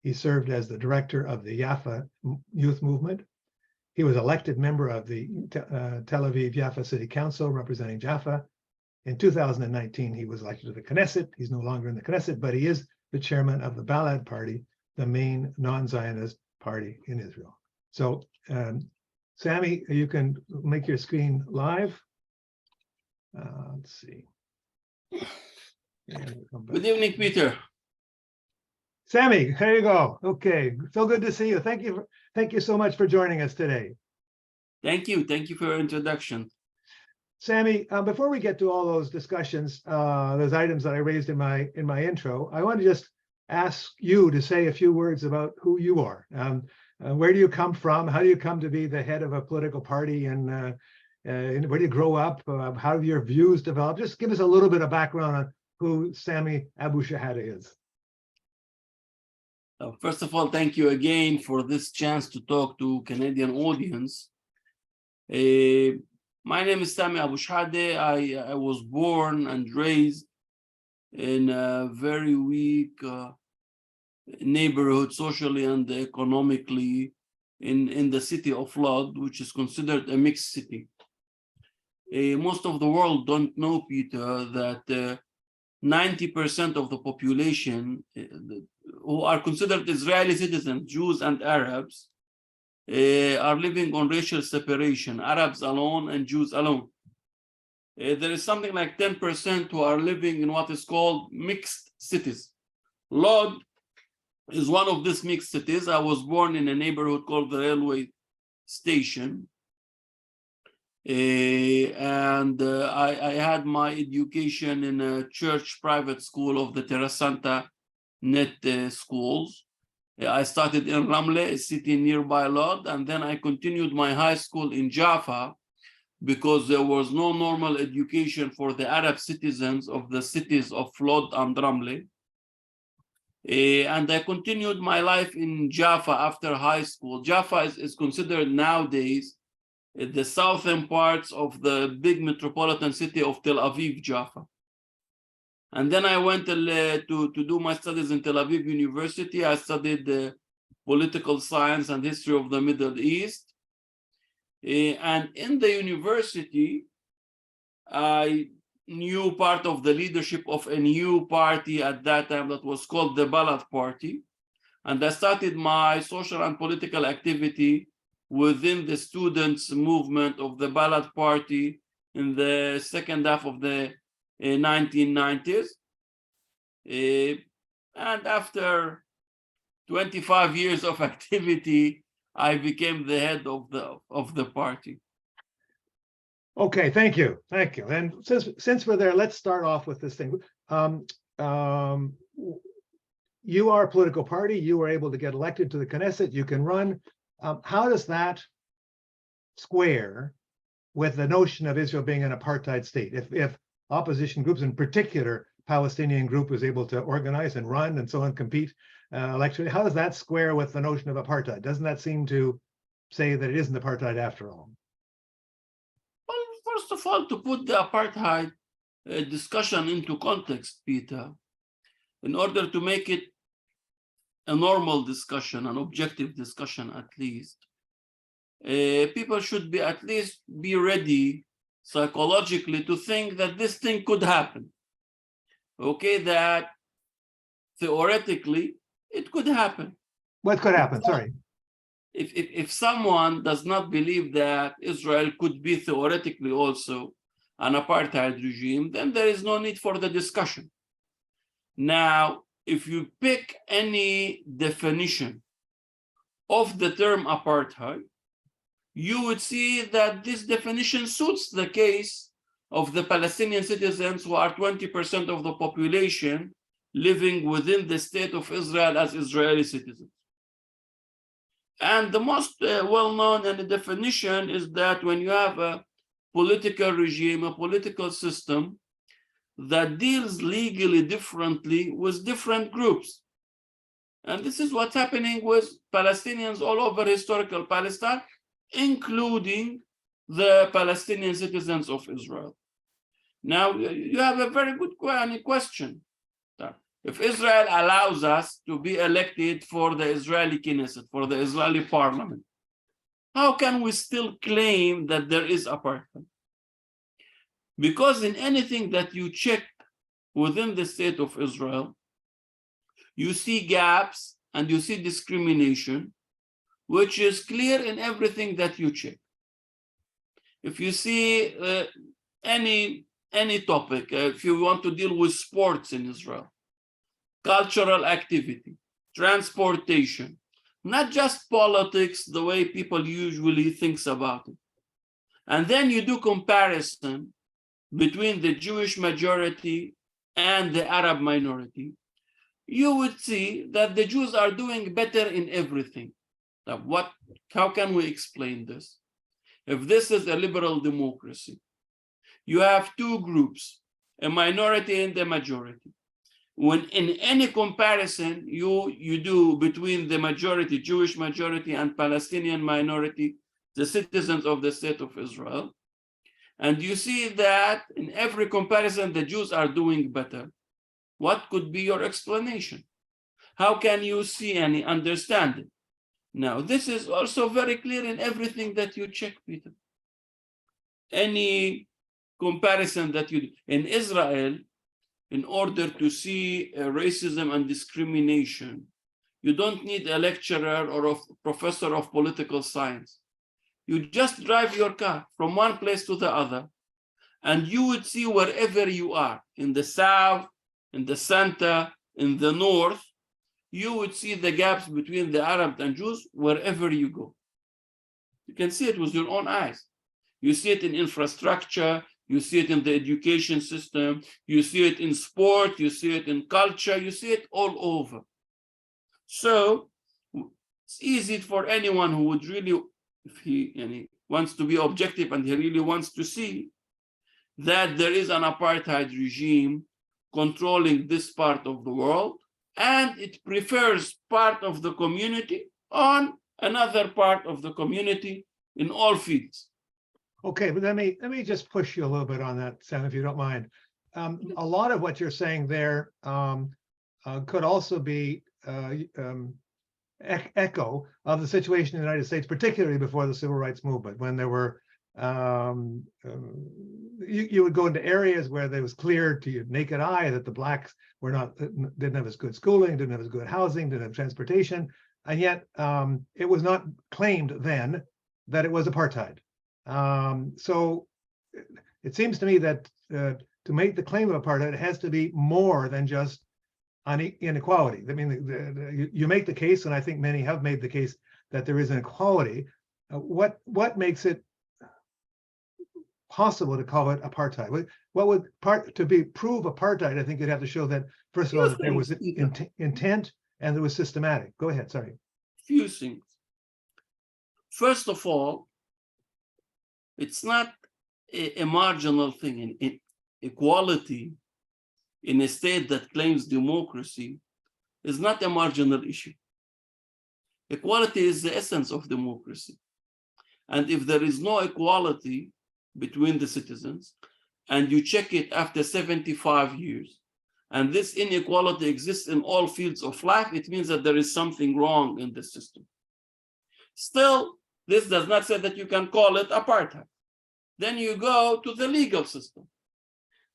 He served as the director of the Jaffa Youth Movement. He was elected member of the Tel Aviv Jaffa City Council representing Jaffa. In 2019, he was elected to the Knesset. He's no longer in the Knesset, but he is the chairman of the Balad party, the main non-Zionist party in Israel. So, Sami, you can make your screen live. Let's see. Good evening, Peter. Sami, there you go. Okay, so good to see you. Thank you so much for joining us today. Thank you for your introduction. Sami, before we get to all those discussions, those items that I raised in my intro, I want to just ask you to say a few words about who you are. Where do you come from? How do you come to be the head of a political party? And where do you grow up? How have your views developed? Just give us a little bit of background on who Sami Abu Shehada is. First of all, thank you again for this chance to talk to Canadian audience. My name is Sami Abu Shehada. I was born and raised in a very weak neighborhood, socially and economically, in the city of Balad, which is considered a mixed city. Most of the world don't know, Peter, that 90% of the population who are considered Israeli citizens, Jews and Arabs, are living on racial separation, Arabs alone and Jews alone. There is something like 10% who are living in what is called mixed cities. Lod is one of these mixed cities. I was born in a neighborhood called the Railway Station. I had my education in a church private school of the Terra Santa Net schools. I started in Ramle, a city nearby Lod, and then I continued my high school in Jaffa because there was no normal education for the Arab citizens of the cities of Lod and Ramle. And I continued my life in Jaffa after high school. Jaffa is considered nowadays the southern parts of the big metropolitan city of Tel Aviv, Jaffa. And then I went to do my studies in Tel Aviv University. I studied political science and history of the Middle East. And in the university, I knew part of the leadership of a new party at that time that was called the Balad Party. And I started my social and political activity within the students' movement of the Balad Party in the second half of the 1990s. And after 25 years of activity, I became the head of the party. Okay, thank you. And since we're there, let's start off with this thing. You are a political party. You were able to get elected to the Knesset. You can run. How does that square with the notion of Israel being an apartheid state? If opposition groups, in particular, Palestinian group, was able to organize and run and so on, compete electorally, how does that square with the notion of apartheid? Doesn't that seem to say that it isn't apartheid after all? Well, first of all, to put the apartheid discussion into context, Peter, in order to make it a normal discussion, an objective discussion at least, people should be at least be ready psychologically to think that this thing could happen. Okay, that theoretically it could happen. What could happen? Sorry. If someone does not believe that Israel could be theoretically also an apartheid regime, then there is no need for the discussion. Now, if you pick any definition of the term apartheid, you would see that this definition suits the case of the Palestinian citizens who are 20% of the population living within the state of Israel as Israeli citizens. And the most well-known definition is that when you have a political regime, a political system that deals legally differently with different groups. And this is what's happening with Palestinians all over historical Palestine, including the Palestinian citizens of Israel. Now, you have a very good question. If Israel allows us to be elected for the Israeli Knesset, for the Israeli parliament, how can we still claim that there is apartheid? Because in anything that you check within the state of Israel, you see gaps and you see discrimination, which is clear in everything that you check. If you see any topic, if you want to deal with sports in Israel, cultural activity, transportation, not just politics, the way people usually think about it. And then you do comparison between the Jewish majority and the Arab minority, you would see that the Jews are doing better in everything. Now, how can we explain this? If this is a liberal democracy, you have two groups, a minority and a majority. When in any comparison you do between the majority, Jewish majority and Palestinian minority, the citizens of the state of Israel, and you see that in every comparison, the Jews are doing better, what could be your explanation? How can you see and understand it? Now, this is also very clear in everything that you check, Peter. Any comparison that you do. In Israel, in order to see racism and discrimination, you don't need a lecturer or a professor of political science. You just drive your car from one place to the other, and you would see wherever you are, in the south, in the center, in the north, you would see the gaps between the Arabs and Jews wherever you go. You can see it with your own eyes. You see it in infrastructure, you see it in the education system, you see it in sport, you see it in culture, you see it all over. So it's easy for anyone who would really, if he wants to be objective and he really wants to see that there is an apartheid regime controlling this part of the world, and it prefers part of the community on another part of the community in all fields. Okay, but let me just push you a little bit on that, Sam, if you don't mind. A lot of what you're saying there could also be echo of the situation in the United States, particularly before the Civil Rights Movement, when there were you would go into areas where there was clear to your naked eye that the blacks didn't have as good schooling, didn't have as good housing, didn't have transportation, and yet it was not claimed then that it was apartheid. So it seems to me that to make the claim of apartheid, it has to be more than just inequality. I mean, you make the case, and I think many have made the case, that there is inequality. What makes it possible to call it apartheid? What would prove apartheid? I think you'd have to show that, first of all, that there was intent and there was systematic. Go ahead, sorry. Few things. First of all, it's not a marginal thing. In equality in a state that claims democracy is not a marginal issue. Equality is the essence of democracy. And if there is no equality between the citizens, and you check it after 75 years, and this inequality exists in all fields of life, it means that there is something wrong in the system. Still, this does not say that you can call it apartheid. Then you go to the legal system,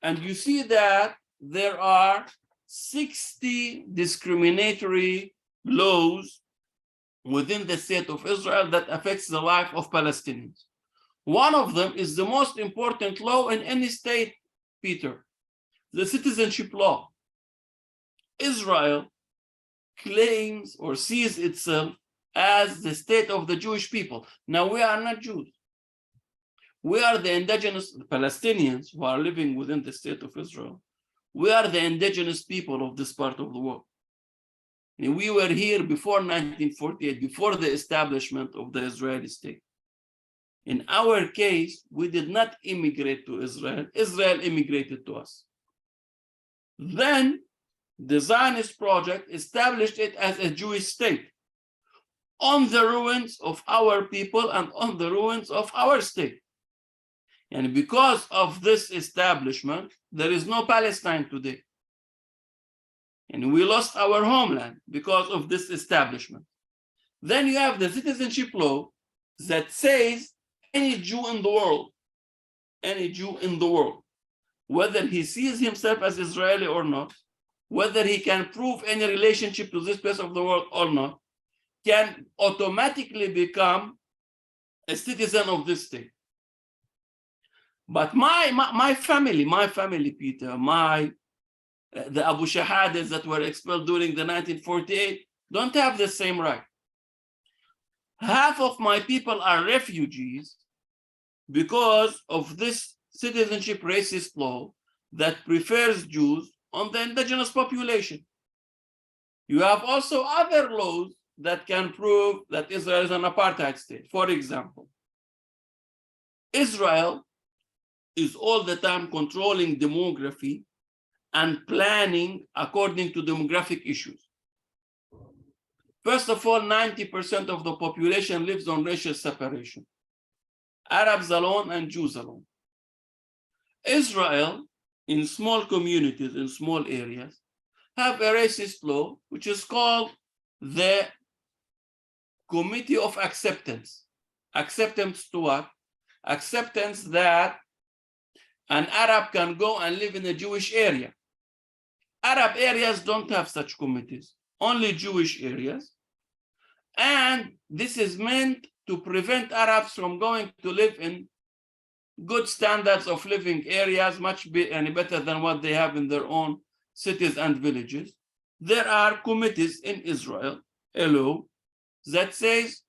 and you see that there are 60 discriminatory laws within the state of Israel that affects the life of Palestinians. One of them is the most important law in any state, Peter, the citizenship law. Israel claims or sees itself as the state of the Jewish people. Now, we are not Jews. We are the indigenous Palestinians who are living within the state of Israel. We are the indigenous people of this part of the world. And we were here before 1948, before the establishment of the Israeli state. In our case, we did not immigrate to Israel. Israel immigrated to us. Then the Zionist project established it as a Jewish state on the ruins of our people and on the ruins of our state. And because of this establishment, there is no Palestine today. And we lost our homeland because of this establishment. Then you have the citizenship law that says any Jew in the world, whether he sees himself as Israeli or not, whether he can prove any relationship to this place of the world or not, can automatically become a citizen of this state. But my family, Peter, the Abu Shehadas that were expelled during the 1948 don't have the same right. Half of my people are refugees because of this citizenship racist law that prefers Jews on the indigenous population. You have also other laws that can prove that Israel is an apartheid state. For example, Israel is all the time controlling demography and planning according to demographic issues. First of all, 90% of the population lives on racial separation, Arabs alone and Jews alone. Israel, in small communities, in small areas, have a racist law, which is called the Committee of Acceptance. Acceptance to what? Acceptance that an Arab can go and live in a Jewish area. Arab areas don't have such committees, only Jewish areas. And this is meant to prevent Arabs from going to live in good standards of living areas, much better than what they have in their own cities and villages. There are committees in Israel, a law that says,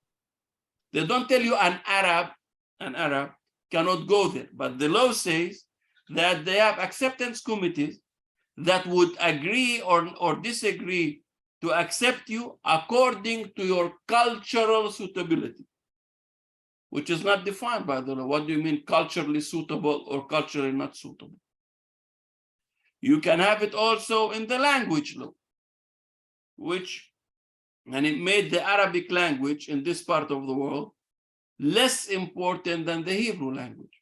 they don't tell you an Arab cannot go there, but the law says that they have acceptance committees that would agree or disagree to accept you according to your cultural suitability, which is not defined by the law. What do you mean culturally suitable or culturally not suitable? You can have it also in the language law, and it made the Arabic language in this part of the world less important than the Hebrew language.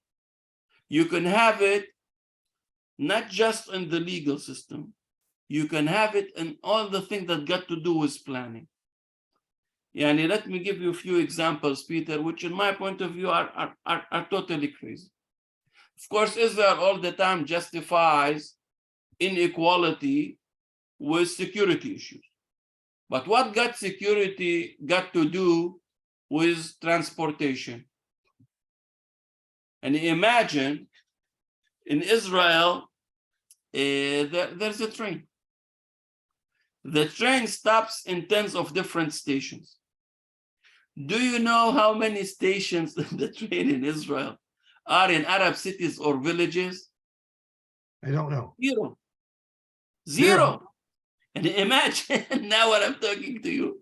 You can have it not just in the legal system, you can have it in all the things that got to do with planning. Yani, let me give you a few examples, Peter, which in my point of view are totally crazy. Of course, Israel all the time justifies inequality with security issues. But what got security got to do with transportation? And imagine in Israel, there's a train. The train stops in tens of different stations. Do you know how many stations the train in Israel are in Arab cities or villages? I don't know. Zero. And imagine now what I'm talking to you.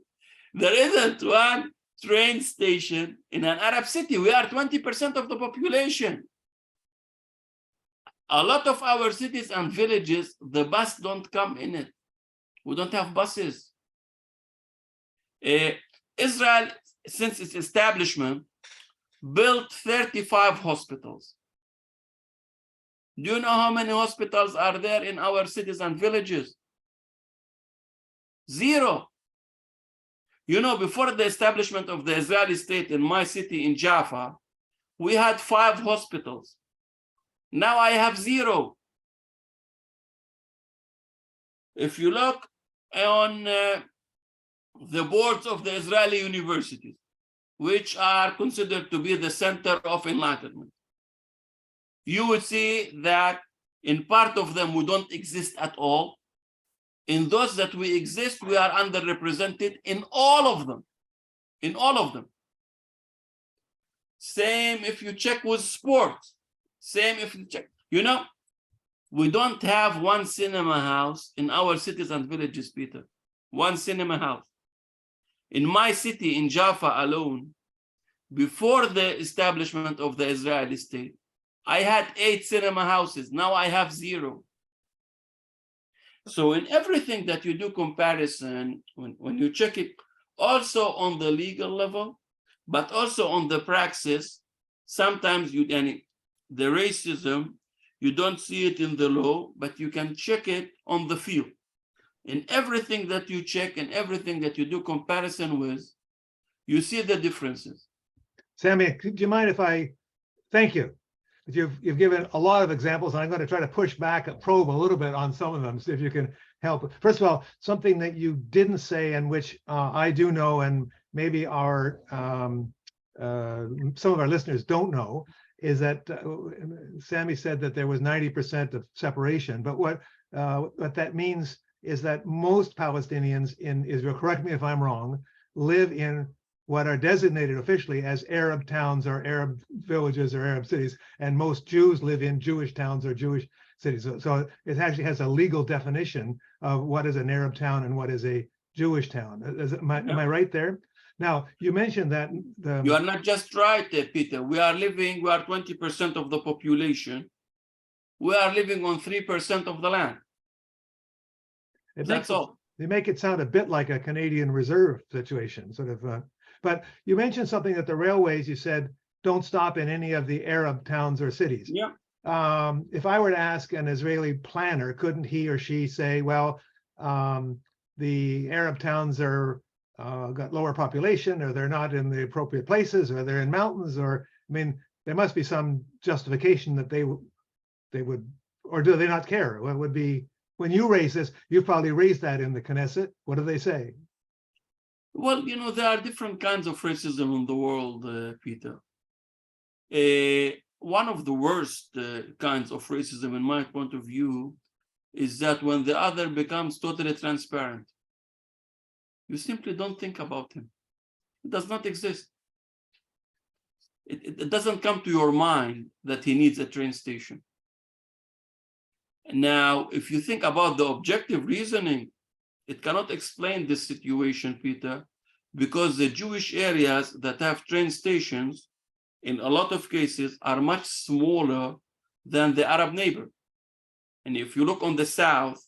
There isn't one train station in an Arab city. We are 20% of the population. A lot of our cities and villages, the bus don't come in it. We don't have buses. Israel, since its establishment, built 35 hospitals. Do you know how many hospitals are there in our cities and villages? Zero. You know, before the establishment of the Israeli state in my city in Jaffa, we had 5 hospitals. Now I have 0. If you look on the boards of the Israeli universities, which are considered to be the center of enlightenment, you would see that in part of them we don't exist at all. In those that we exist, we are underrepresented in all of them. In all of them. Same if you check with sports. Same if you check. You know, we don't have one cinema house in our cities and villages, Peter. One cinema house. In my city, in Jaffa alone, before the establishment of the Israeli state, I had 8 cinema houses. Now I have 0. So in everything that you do comparison, when you check it, also on the legal level, but also on the praxis, sometimes the racism, you don't see it in the law, but you can check it on the field. in everything that you check and everything that you do comparison with, you see the differences. Sami, do you mind if I thank you? You've given a lot of examples, and I'm going to try to push back and probe a little bit on some of them, see if you can help. First of all, something that you didn't say, and which I do know, and maybe our some of our listeners don't know, is that Sami said that there was 90% of separation. But what that means is that most Palestinians in Israel, correct me if I'm wrong, live in what are designated officially as Arab towns or Arab villages or Arab cities, and most Jews live in Jewish towns or Jewish cities. So it actually has a legal definition of what is an Arab town and what is a Jewish town. Am I right there? Now, you mentioned that you are not just right, Peter. We are 20% of the population. We are living on 3% of the land. That's all. They make it sound a bit like a Canadian reserve situation, sort of. But you mentioned something that the railways, you said, don't stop in any of the Arab towns or cities. Yeah. If I were to ask an Israeli planner, couldn't he or she say, well, the Arab towns are got lower population, or they're not in the appropriate places, or they're in mountains, or, I mean, there must be some justification that they would, or do they not care? What would be, when you raise this, you've probably raised that in the Knesset. What do they say? Well, there are different kinds of racism in the world, Peter. One of the worst kinds of racism, in my point of view, is that when the other becomes totally transparent, you simply don't think about him. It does not exist. It doesn't come to your mind that he needs a train station. Now, if you think about the objective reasoning, it cannot explain this situation, Peter, because the Jewish areas that have train stations, in a lot of cases, are much smaller than the Arab neighbor. And if you look on the south,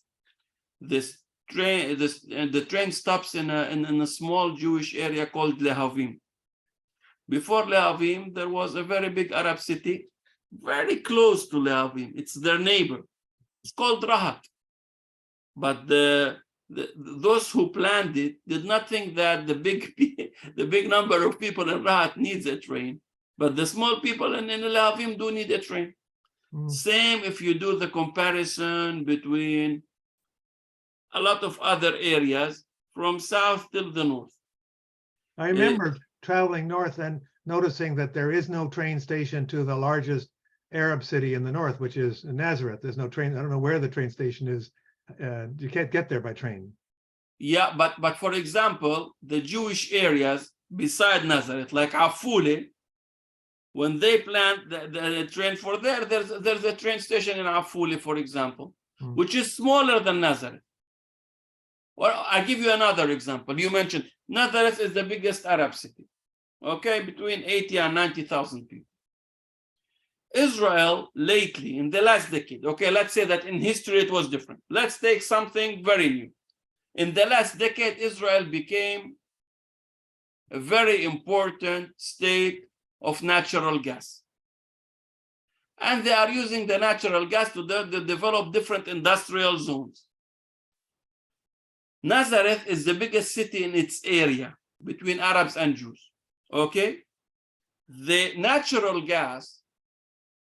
the train stops in a small Jewish area called Lehavim. Before Lehavim, there was a very big Arab city, very close to Lehavim. It's their neighbor. It's called Rahat. But those who planned it did not think that the big number of people in Rahat needs a train, but the small people in Lehavim do need a train. Same if you do the comparison between a lot of other areas from south till the north. I remember traveling north and noticing that there is no train station to the largest Arab city in the north, which is Nazareth. There's no train. I don't know where the train station is. You can't get there by train. Yeah, but for example, the Jewish areas beside Nazareth, like Afule, when they planned the train for there's a train station in Afule, for example, which is smaller than Nazareth. Well, I'll give you another example. You mentioned Nazareth is the biggest Arab city, okay, between 80 and 90,000 people. Israel lately, in the last decade, okay, let's say that in history it was different. Let's take something very new. In the last decade, Israel became a very important state of natural gas. And they are using the natural gas to develop different industrial zones. Nazareth is the biggest city in its area between Arabs and Jews, okay? The natural gas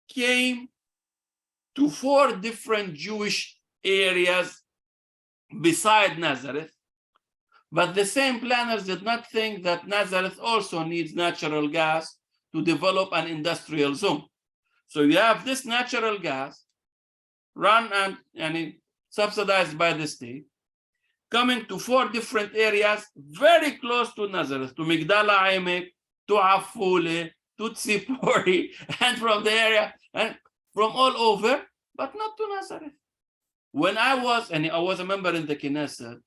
came to 4 different Jewish areas beside Nazareth, but the same planners did not think that Nazareth also needs natural gas to develop an industrial zone. So you have this natural gas run and subsidized by the state, coming to 4 different areas very close to Nazareth, to Migdal HaEmek, to Afule, to Tzipori, and from the area, and from all over, but not to Nazareth. When I was a member in the Knesset,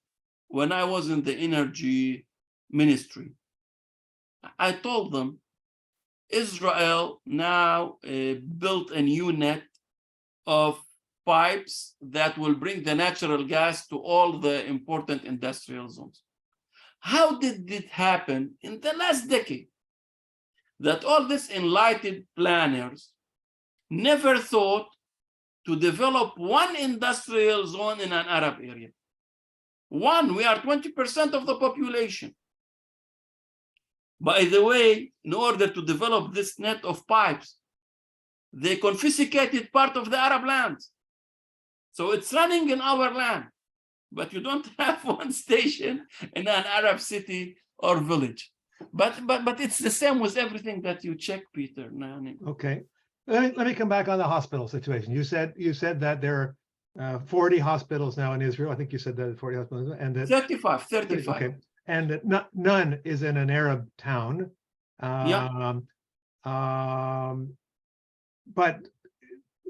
when I was in the energy ministry, I told them, Israel now built a new net of pipes that will bring the natural gas to all the important industrial zones. How did it happen in the last decade that all these enlightened planners never thought to develop one industrial zone in an Arab area? One, we are 20% of the population. By the way, in order to develop this net of pipes, they confiscated part of the Arab land. So it's running in our land, but you don't have one station in an Arab city or village. But it's the same with everything that you check, Peter. Okay. Let me come back on the hospital situation. You said that there are 40 hospitals now in Israel. I think you said that 40 hospitals, and that 35. Okay, and that none is in an Arab town. Yeah. But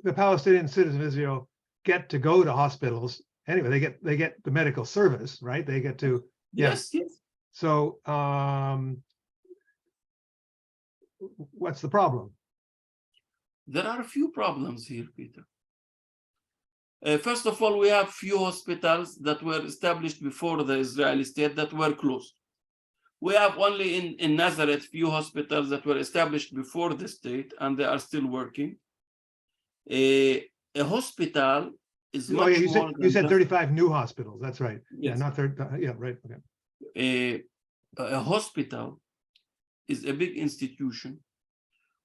the Palestinian citizens of Israel get to go to hospitals anyway. They get the medical service, right? They get to Yes. So what's the problem? There are a few problems here, Peter. First of all, we have few hospitals that were established before the Israeli state that were closed. We have only in Nazareth few hospitals that were established before the state, and they are still working. A hospital is much more you said 35 new hospitals. That's right. Yes. Yeah, not 30. Yeah, right. Okay. A hospital is a big institution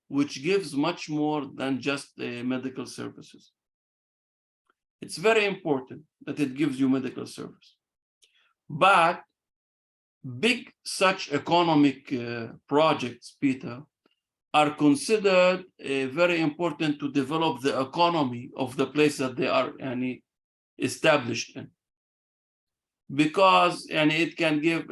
which gives much more than just medical services. It's very important that it gives you medical service. But big such economic projects, Peter, are considered very important to develop the economy of the place that they are established in. Because it can give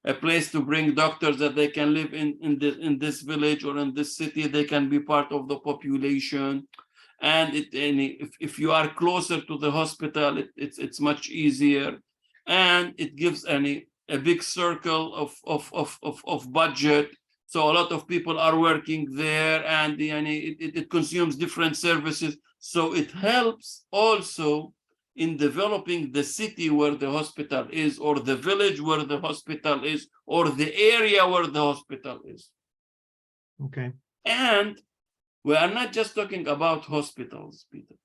a place to bring doctors that they can live in this village or in this city. They can be part of the population. And if you are closer to the hospital, it's much easier. And it gives a big circle of budget. So a lot of people are working there, and it consumes different services. So it helps also in developing the city where the hospital is, or the village where the hospital is, or the area where the hospital is. Okay. And we are not just talking about hospitals, Peter.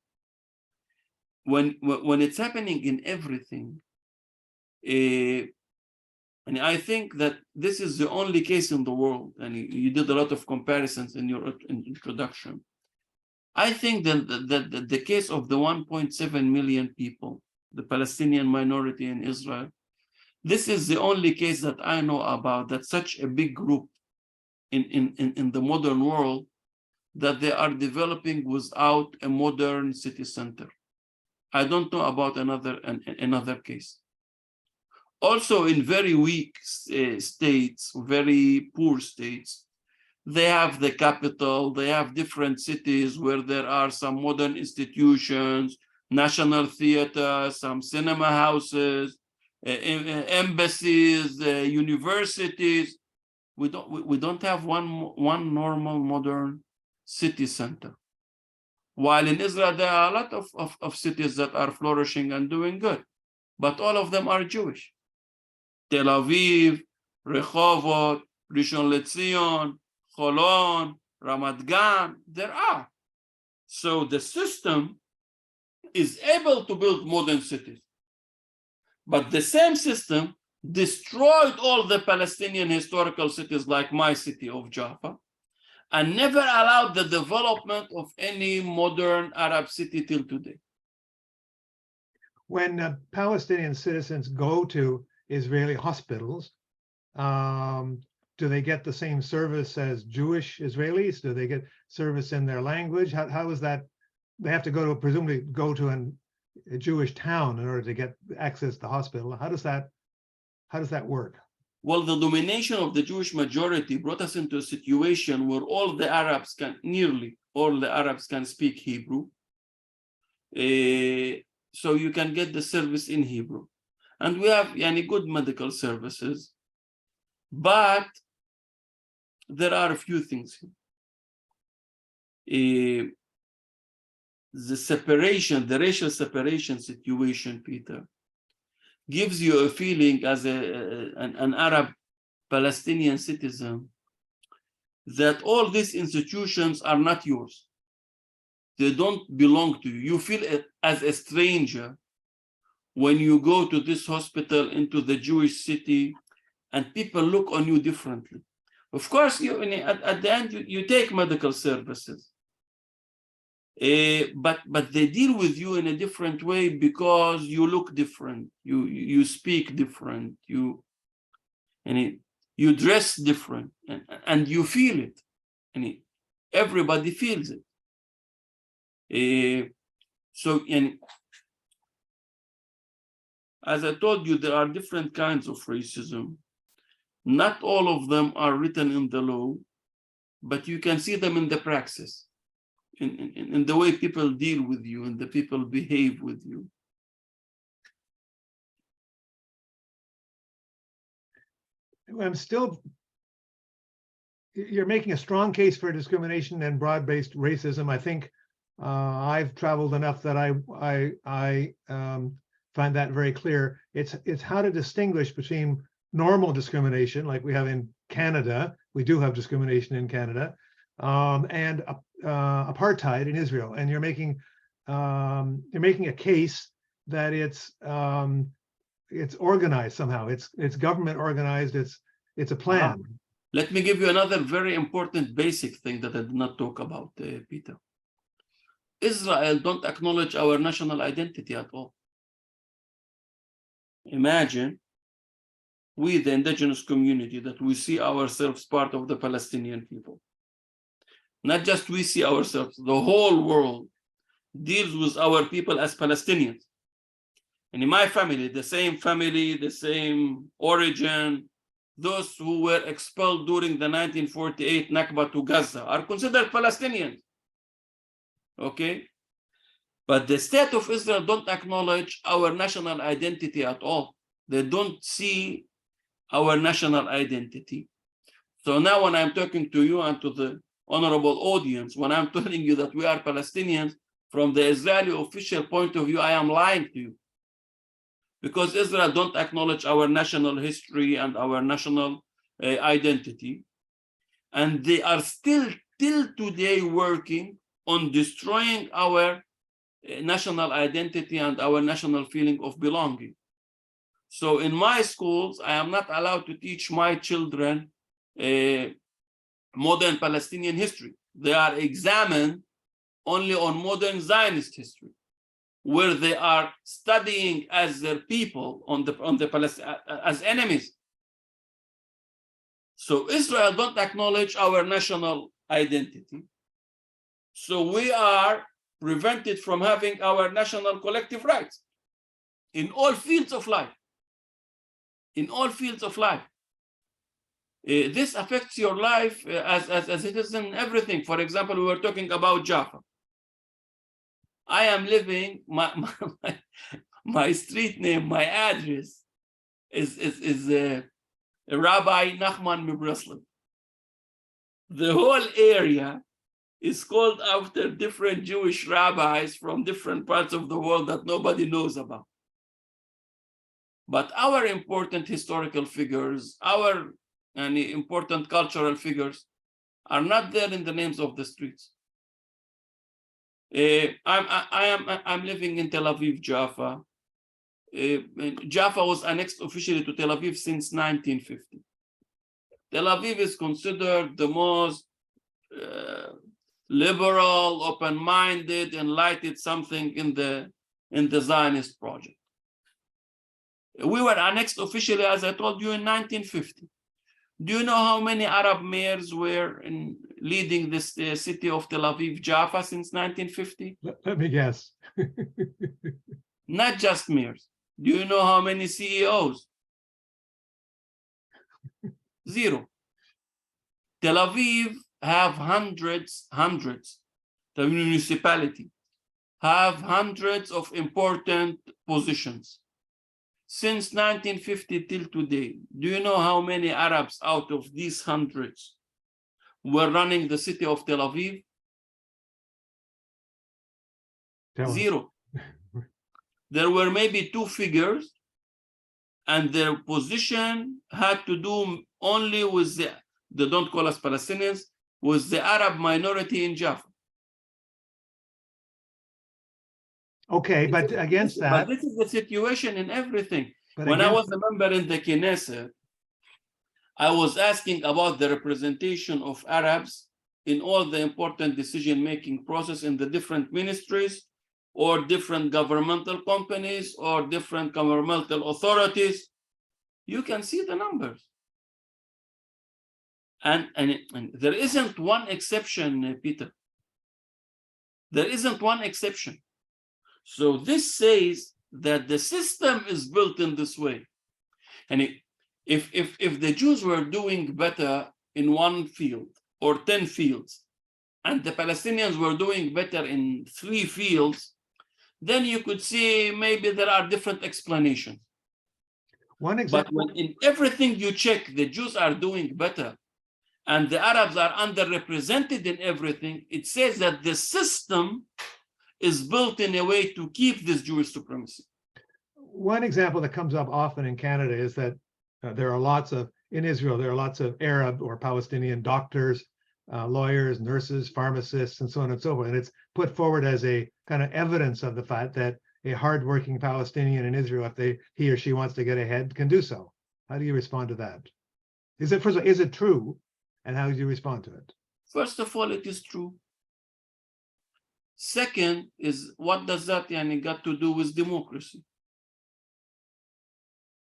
When it's happening in everything, and I think that this is the only case in the world, and you did a lot of comparisons in your introduction. I think that the case of the 1.7 million people, the Palestinian minority in Israel, this is the only case that I know about that such a big group in the modern world that they are developing without a modern city center. I don't know about another case. Also, in very weak states, very poor states, they have the capital, they have different cities where there are some modern institutions, national theater, some cinema houses, embassies, universities. We don't have one normal modern city center. While in Israel, there are a lot of cities that are flourishing and doing good, but all of them are Jewish. Tel Aviv, Rehovot, Rishon LeZion, Holon, Ramat Gan, there are. So the system is able to build modern cities. But the same system destroyed all the Palestinian historical cities like my city of Jaffa, and never allowed the development of any modern Arab city till today. When Palestinian citizens go to Israeli hospitals, do they get the same service as Jewish Israelis? Do they get service in their language? How is that? They have to presumably go to a Jewish town in order to get access to the hospital. How does that work? Well, the domination of the Jewish majority brought us into a situation where nearly all the Arabs can speak Hebrew. So you can get the service in Hebrew. And we have good medical services, but there are a few things here. The racial separation situation, Peter, gives you a feeling as an Arab Palestinian citizen that all these institutions are not yours. They don't belong to you. You feel it as a stranger when you go to this hospital into the Jewish city and people look on you differently. Of course, at the end, you take medical services. But they deal with you in a different way because you look different, you speak different, you dress different, and you feel it. Everybody feels it. So, as I told you, there are different kinds of racism. Not all of them are written in the law, but you can see them in the praxis. In the way people deal with you and the people behave with you. You're making a strong case for discrimination and broad-based racism. I think I've traveled enough that I find that very clear. It's how to distinguish between normal discrimination, like we have in Canada. We do have discrimination in Canada, and apartheid in Israel, and you're making a case that it's organized somehow. It's government organized. It's a plan. Let me give you another very important basic thing that I did not talk about, Peter. Israel don't acknowledge our national identity at all. Imagine we, the indigenous community, that we see ourselves part of the Palestinian people. Not just we see ourselves, the whole world deals with our people as Palestinians. And in my family, the same origin, those who were expelled during the 1948 Nakba to Gaza are considered Palestinians. Okay? But the state of Israel don't acknowledge our national identity at all. They don't see our national identity. So now when I'm talking to you and to the honorable audience, when I'm telling you that we are Palestinians, from the Israeli official point of view, I am lying to you. Because Israel don't acknowledge our national history and our national identity. And they are still till today working on destroying our national identity and our national feeling of belonging. So in my schools, I am not allowed to teach my children modern Palestinian history. They are examined only on modern Zionist history, where they are studying as their people as enemies. So Israel don't acknowledge our national identity. So we are prevented from having our national collective rights in all fields of life. In all fields of life. This affects your life as it is in everything. For example, we were talking about Jaffa. I am living, my street name, my address is Rabbi Nachman Mibreslev. The whole area is called after different Jewish rabbis from different parts of the world that nobody knows about. But our important historical figures, our important cultural figures are not there in the names of the streets. I'm living in Tel Aviv, Jaffa. Jaffa was annexed officially to Tel Aviv since 1950. Tel Aviv is considered the most liberal, open-minded, enlightened something in the Zionist project. We were annexed officially, as I told you, in 1950. Do you know how many Arab mayors were leading this city of Tel Aviv, Jaffa since 1950? Let me guess. Not just mayors. Do you know how many CEOs? Zero. Tel Aviv have hundreds, the municipality have hundreds of important positions. Since 1950 till today, do you know how many Arabs out of these hundreds were running the city of Tel Aviv? Zero. There were maybe two figures, and their position had to do only with they don't call us Palestinians, with the Arab minority in Jaffa. Okay, but against that, But this is the situation in everything. but When I against, was a member in the Knesset, I was asking about the representation of Arabs in all the important decision-making process in the different ministries or different governmental companies or different governmental authorities. You can see the numbers. And there isn't one exception, Peter. There isn't one exception. So this says that the system is built in this way. And if the Jews were doing better in one field or 10 fields, and the Palestinians were doing better in 3 fields, then you could see maybe there are different explanations. one But example, when in everything you check, the Jews are doing better, and the Arabs are underrepresented in everything, it says that the system is built in a way to keep this Jewish supremacy. one example that comes up often in Canada is that there are lots of, in Israel, there are lots of Arab or Palestinian doctors, lawyers, nurses, pharmacists, and so on and so forth. And it's put forward as a kind of evidence of the fact that a hardworking Palestinian in Israel, if he or she wants to get ahead, can do so. How do you respond to that? Is it, first of all, is it true? And how do you respond to it? First of all, it is true. Second is, what does that got to do with democracy?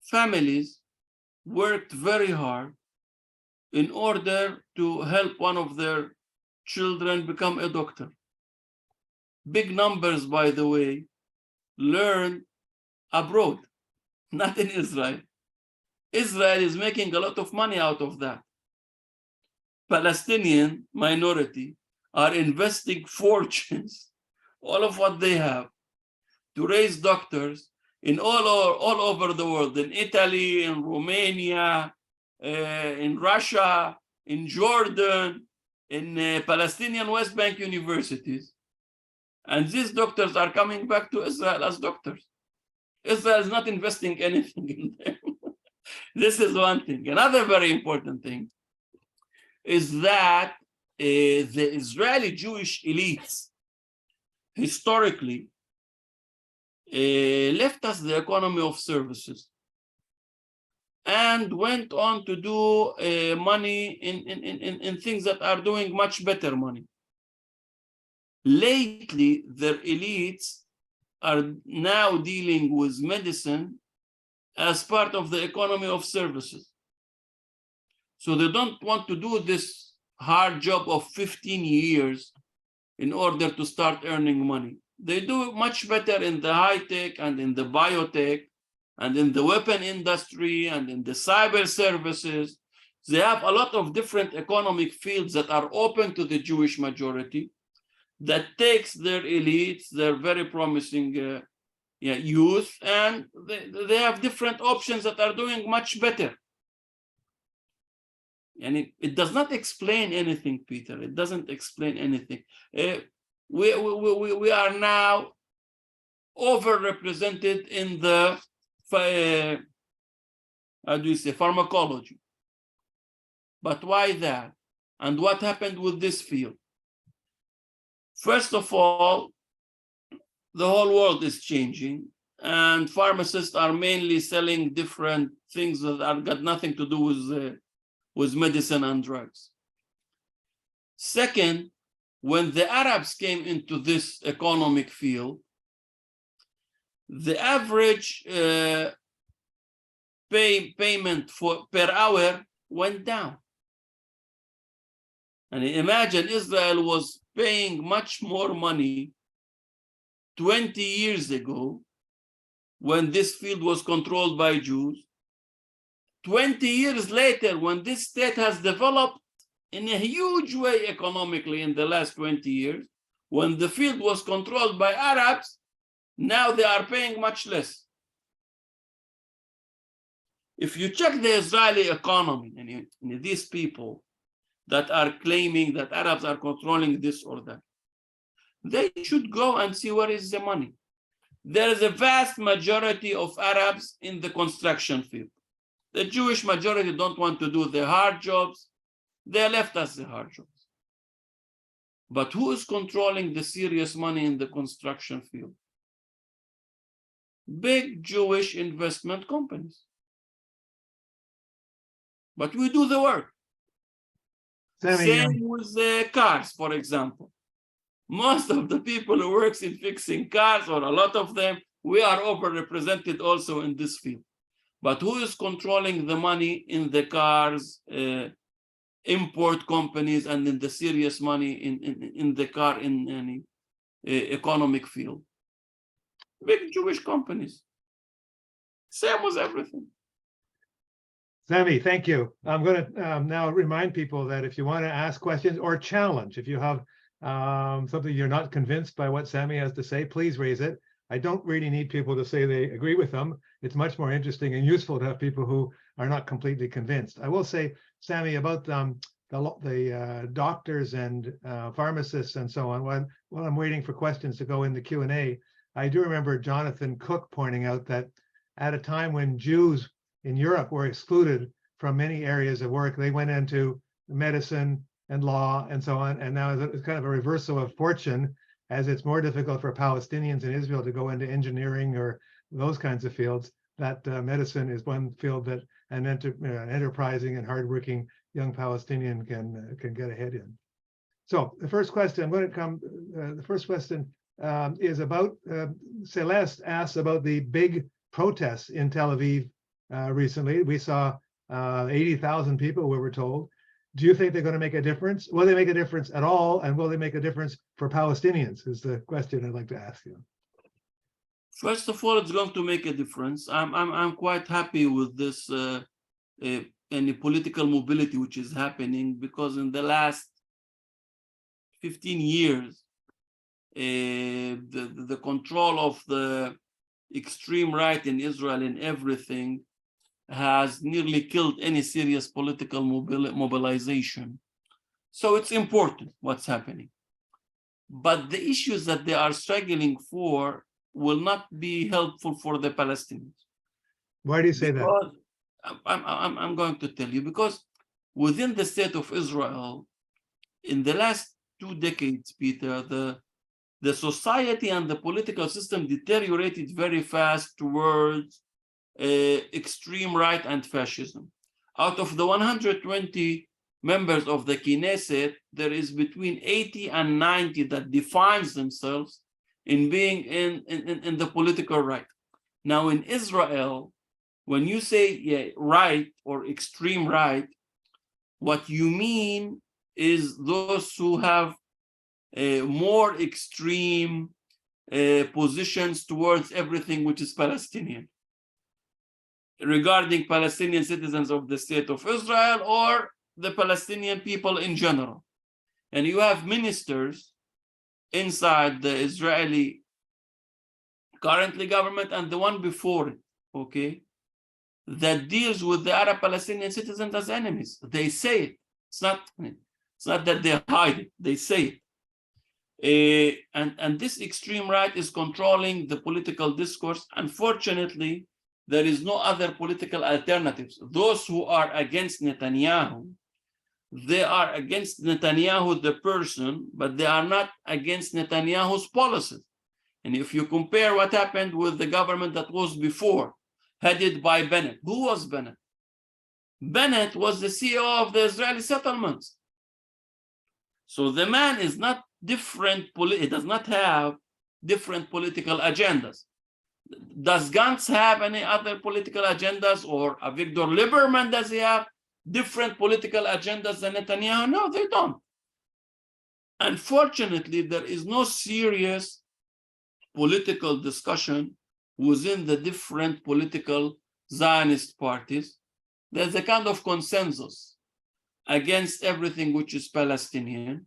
Families worked very hard in order to help one of their children become a doctor. Big numbers, by the way, learned abroad, not in Israel. Israel is making a lot of money out of that. Palestinian minority are investing fortunes, all of what they have, to raise doctors in all over the world, in Italy, in Romania, in Russia, in Jordan, in Palestinian West Bank universities. And these doctors are coming back to Israel as doctors. Israel is not investing anything in them. This is one thing. Another very important thing is that the Israeli Jewish elites historically left us the economy of services and went on to do money in things that are doing much better money. Lately, their elites are now dealing with medicine as part of the economy of services. So they don't want to do this hard job of 15 years in order to start earning money. They do much better in the high tech and in the biotech and in the weapon industry and in the cyber services. They have a lot of different economic fields that are open to the Jewish majority that takes their elites, their very promising youth, and they have different options that are doing much better. And it does not explain anything, Peter. It doesn't explain anything. We are now overrepresented in the pharmacology. But why that? And what happened with this field? First of all, the whole world is changing, and pharmacists are mainly selling different things that are got nothing to do with medicine and drugs. Second, when the Arabs came into this economic field, the average payment per hour went down. And imagine Israel was paying much more money 20 years ago when this field was controlled by Jews. 20 years later, when this state has developed in a huge way economically in the last 20 years, when the field was controlled by Arabs, now they are paying much less. If you check the Israeli economy, and these people that are claiming that Arabs are controlling this or that, they should go and see where is the money. There is a vast majority of Arabs in the construction field. The Jewish majority don't want to do the hard jobs. They left us the hard jobs. But who is controlling the serious money in the construction field? big Jewish investment companies. But we do the work. Sami, Same with the cars, for example. Most of the people who works in fixing cars, or a lot of them, we are overrepresented also in this field. But who is controlling the money in the cars, import companies, and in the serious money in the car in any economic field? Big Jewish companies. Same with everything. Sami, thank you. I'm going to now remind people that if you want to ask questions or challenge, if you have something you're not convinced by what Sami has to say, please raise it. I don't really need people to say they agree with them. It's much more interesting and useful to have people who are not completely convinced. I will say, Sami, about the doctors and pharmacists and so on, while I'm waiting for questions to go in the Q&A, I do remember Jonathan Cook pointing out that at a time when Jews in Europe were excluded from many areas of work, they went into medicine and law and so on. And now it's kind of a reversal of fortune, as it's more difficult for Palestinians in Israel to go into engineering or those kinds of fields. That medicine is one field that an enterprising and hardworking young Palestinian can get ahead in. So the first question I'm going to come. The first question is about Celeste asks about the big protests in Tel Aviv recently. We saw 80,000 people, we were told. Do you think they're going to make a difference? Will they make a difference at all? And will they make a difference for Palestinians? Is the question I'd like to ask you. First of all, it's going to make a difference. I'm quite happy with this any political mobility which is happening, because in the last 15 years, the control of the extreme right in Israel in everything has nearly killed any serious political mobilization. So it's important what's happening. But the issues that they are struggling for will not be helpful for the Palestinians. Why do you say that? I'm going to tell you, because within the state of Israel, in the last 2 decades, Peter, the society and the political system deteriorated very fast towards extreme right and fascism. Out of the 120 members of the Knesset, there is between 80 and 90 that defines themselves in being in the political right. Now in Israel, when you say right or extreme right, what you mean is those who have more extreme positions towards everything which is Palestinian, regarding Palestinian citizens of the state of Israel or the Palestinian people in general. And you have ministers inside the Israeli currently government and the one before it, okay, that deals with the Arab Palestinian citizens as enemies. They say it. It's not that they hide it, they say it. And this extreme right is controlling the political discourse. Unfortunately, there is no other political alternatives. Those who are against Netanyahu, they are against Netanyahu the person, but they are not against Netanyahu's policies. And if you compare what happened with the government that was before, headed by Bennett. Who was Bennett? Bennett was the CEO of the Israeli settlements. So the man is not different, he does not have different political agendas. Does Gantz have any other political agendas, or Avigdor Lieberman, does he have different political agendas than Netanyahu? No, they don't. Unfortunately, there is no serious political discussion within the different political Zionist parties. There's a kind of consensus against everything which is Palestinian.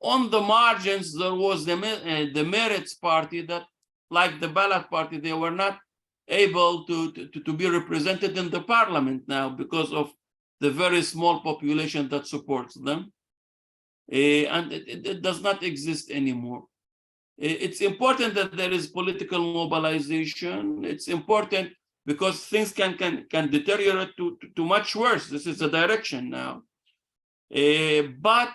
On the margins, there was the Meretz party that, like the Balad party, they were not able to be represented in the parliament now because of the very small population that supports them. And it does not exist anymore. It's important that there is political mobilization. It's important because things can deteriorate to much worse. This is the direction now. But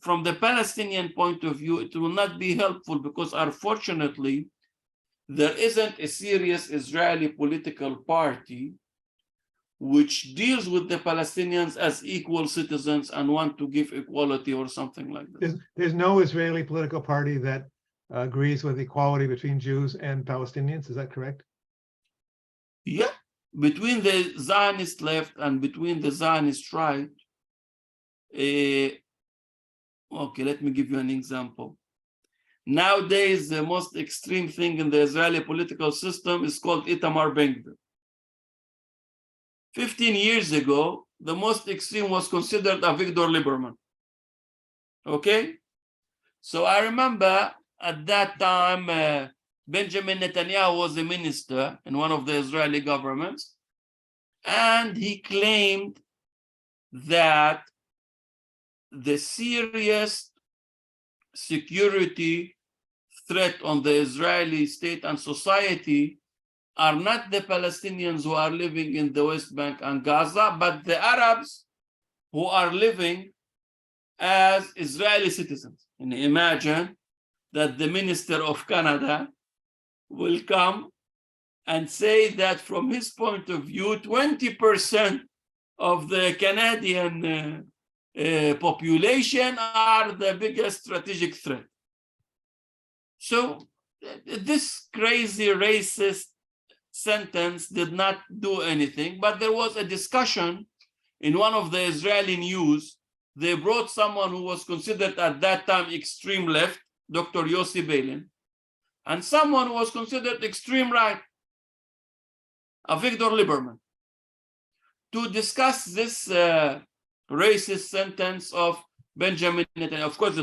from the Palestinian point of view, it will not be helpful because, unfortunately, there isn't a serious Israeli political party which deals with the Palestinians as equal citizens and want to give equality or something like that. There's no Israeli political party that agrees with equality between Jews and Palestinians. Is that correct? Yeah, between the Zionist left and between the Zionist right. Okay, let me give you an example. Nowadays, the most extreme thing in the Israeli political system is called Itamar Ben-Gvir. 15 years ago, the most extreme was considered Avigdor Lieberman. Okay? So I remember at that time, Benjamin Netanyahu was a minister in one of the Israeli governments, and he claimed that the serious security threat on the Israeli state and society are not the Palestinians who are living in the West Bank and Gaza, but the Arabs who are living as Israeli citizens. And imagine that the Minister of Canada will come and say that from his point of view, 20% of the Canadian population are the biggest strategic threat. So this crazy racist sentence did not do anything, but there was a discussion in one of the Israeli news. They brought someone who was considered at that time extreme left, Dr. Yossi Beilin, and someone who was considered extreme right, Avigdor Lieberman, to discuss this racist sentence of Benjamin Netanyahu. Of course,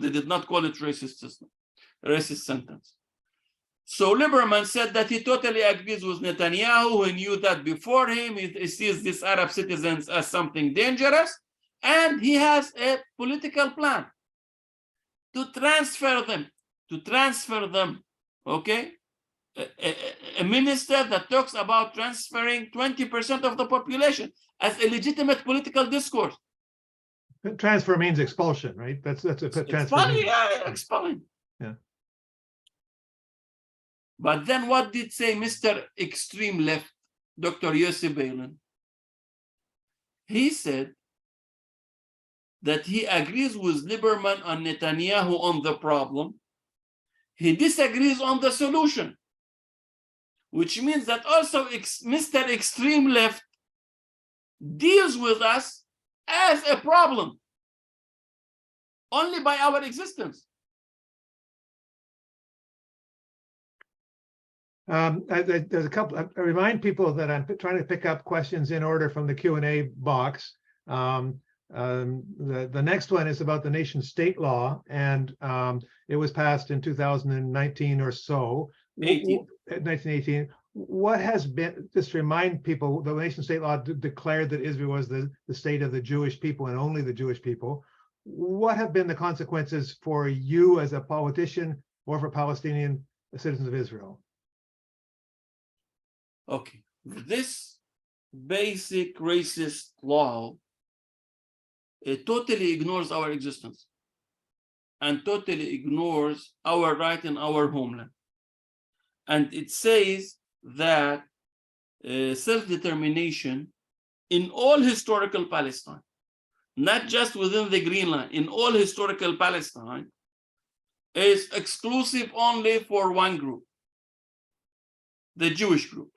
they did not call it racist sentence. So Lieberman said that he totally agrees with Netanyahu. He knew that before him. He sees these Arab citizens as something dangerous, and he has a political plan to transfer them. Okay, a minister that talks about transferring 20% of the population as a legitimate political discourse. Transfer means expulsion, right? That's a transfer. Expelling, yeah, expelling. Yeah. But then what did say Mr. Extreme Left, Dr. Yossi Beilin? He said that he agrees with Lieberman and Netanyahu on the problem. He disagrees on the solution, which means that also Mr. Extreme Left deals with us as a problem only by our existence. There's a couple. I remind people that I'm trying to pick up questions in order from the Q&A box. The next one is about the nation state law, and it was passed in 2019 or so. 1918. What has been, just remind people, the nation state law declared that Israel was the state of the Jewish people and only the Jewish people. What have been the consequences for you as a politician or for Palestinian citizens of Israel? Okay, this basic racist law, it totally ignores our existence and totally ignores our right in our homeland. And it says that self-determination in all historical Palestine, not just within the Green Line, in all historical Palestine, is exclusive only for one group, the Jewish group.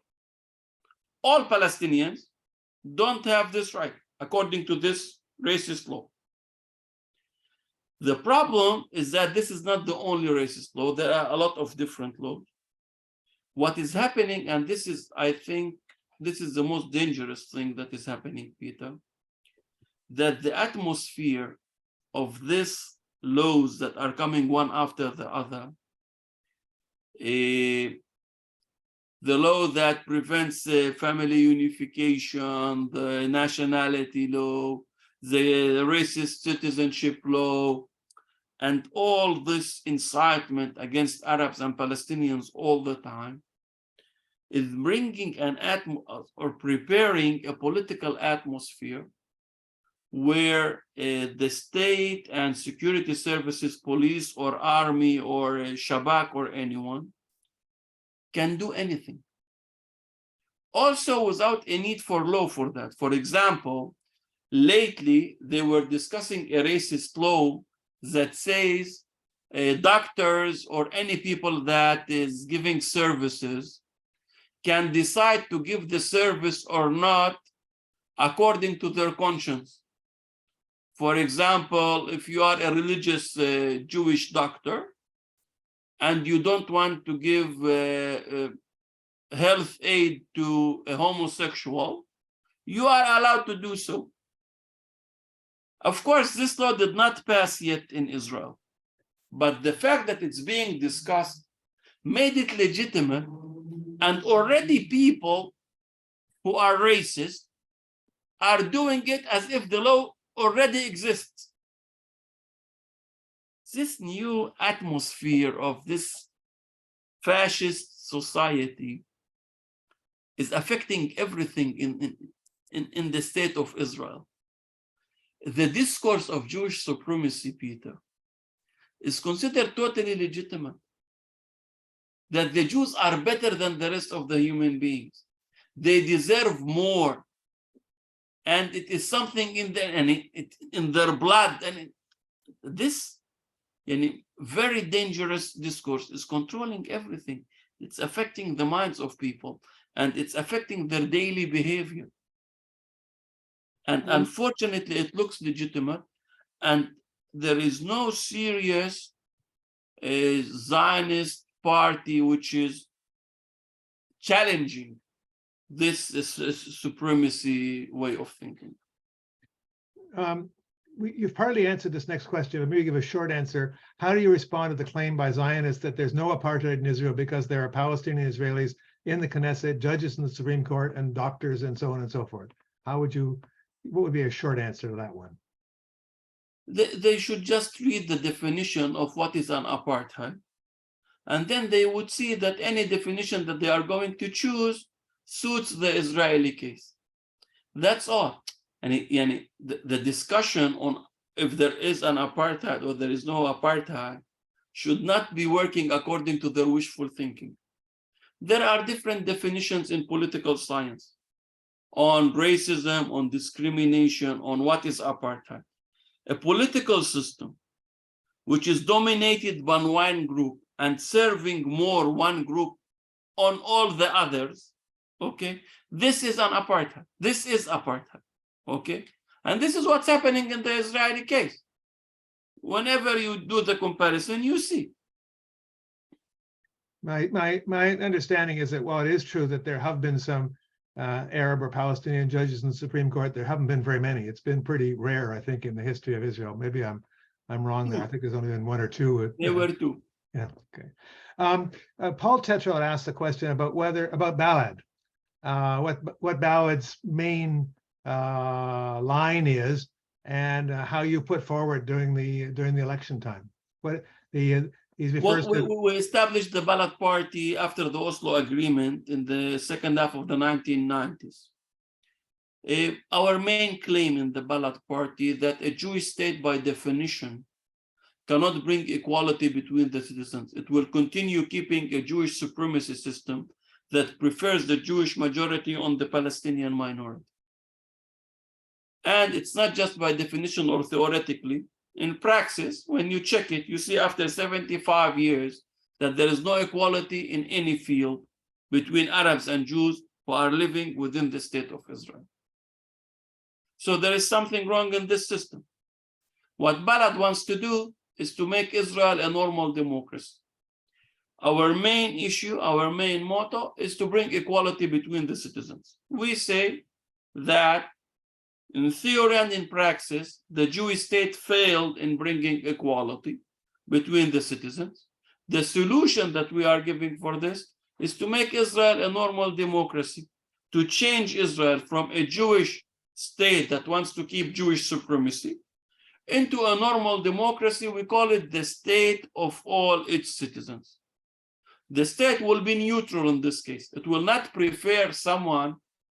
All Palestinians don't have this right, according to this racist law. The problem is that this is not the only racist law. There are a lot of different laws. What is happening, and this is, I think, this is the most dangerous thing that is happening, Peter, that the atmosphere of these laws that are coming one after the other, the law that prevents family unification, the nationality law, the racist citizenship law, and all this incitement against Arabs and Palestinians all the time, is bringing an or preparing a political atmosphere where the state and security services, police or army or Shabak or anyone, can do anything. Also, without a need for law for that. For example, lately they were discussing a racist law that says doctors or any people that is giving services can decide to give the service or not according to their conscience. For example, if you are a religious Jewish doctor and you don't want to give health aid to a homosexual, you are allowed to do so. Of course, this law did not pass yet in Israel, but the fact that it's being discussed made it legitimate, and already people who are racist are doing it as if the law already exists. This new atmosphere of this fascist society is affecting everything in the state of Israel. The discourse of Jewish supremacy, Peter, is considered totally legitimate. That the Jews are better than the rest of the human beings. They deserve more. And it is something in their blood. And this very dangerous discourse is controlling everything. It's affecting the minds of people, and it's affecting their daily behavior. And unfortunately, it looks legitimate, and there is no serious Zionist party which is challenging this supremacy way of thinking. You've partly answered this next question, but maybe give a short answer. How do you respond to the claim by Zionists that there's no apartheid in Israel because there are Palestinian Israelis in the Knesset, judges in the Supreme Court, and doctors, and so on and so forth? What would be a short answer to that one? They should just read the definition of what is an apartheid, and then they would see that any definition that they are going to choose suits the Israeli case. That's all. And the discussion on if there is an apartheid or there is no apartheid should not be working according to their wishful thinking. There are different definitions in political science on racism, on discrimination, on what is apartheid. A political system which is dominated by one group and serving more one group on all the others, okay, this is an apartheid. This is apartheid, okay? And this is what's happening in the Israeli case. Whenever you do the comparison, you see. My understanding is that while it is true that there have been some Arab or Palestinian judges in the Supreme Court, there haven't been very many. It's been pretty rare, I think, in the history of Israel. Maybe I'm wrong there. I think there's only been one or two. There were two. Yeah. Okay. Paul Tetrod asked a question about Balad. What Balad's main line is, and how you put forward during the election time. We established the Balad Party after the Oslo Agreement in the second half of the 1990s. Our main claim in the Balad Party is that a Jewish state, by definition, cannot bring equality between the citizens. It will continue keeping a Jewish supremacy system that prefers the Jewish majority on the Palestinian minority. And it's not just by definition or theoretically. In praxis, when you check it, you see after 75 years that there is no equality in any field between Arabs and Jews who are living within the state of Israel. So there is something wrong in this system. What Balad wants to do is to make Israel a normal democracy. Our main issue, our main motto is to bring equality between the citizens. We say that in theory and in praxis, the Jewish state failed in bringing equality between the citizens. The solution that we are giving for this is to make Israel a normal democracy, to change Israel from a Jewish state that wants to keep Jewish supremacy into a normal democracy. We call it the state of all its citizens. The state will be neutral in this case. It will not prefer someone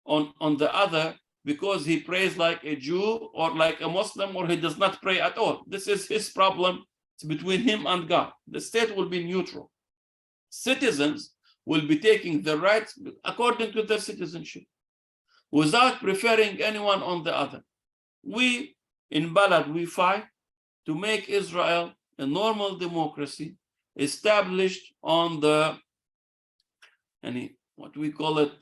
on the other because he prays like a Jew or like a Muslim, or he does not pray at all. This is his problem. It's between him and God. The state will be neutral. Citizens will be taking the rights according to their citizenship, without preferring anyone on the other. We, in Balad, we fight to make Israel a normal democracy established on the, what we call it,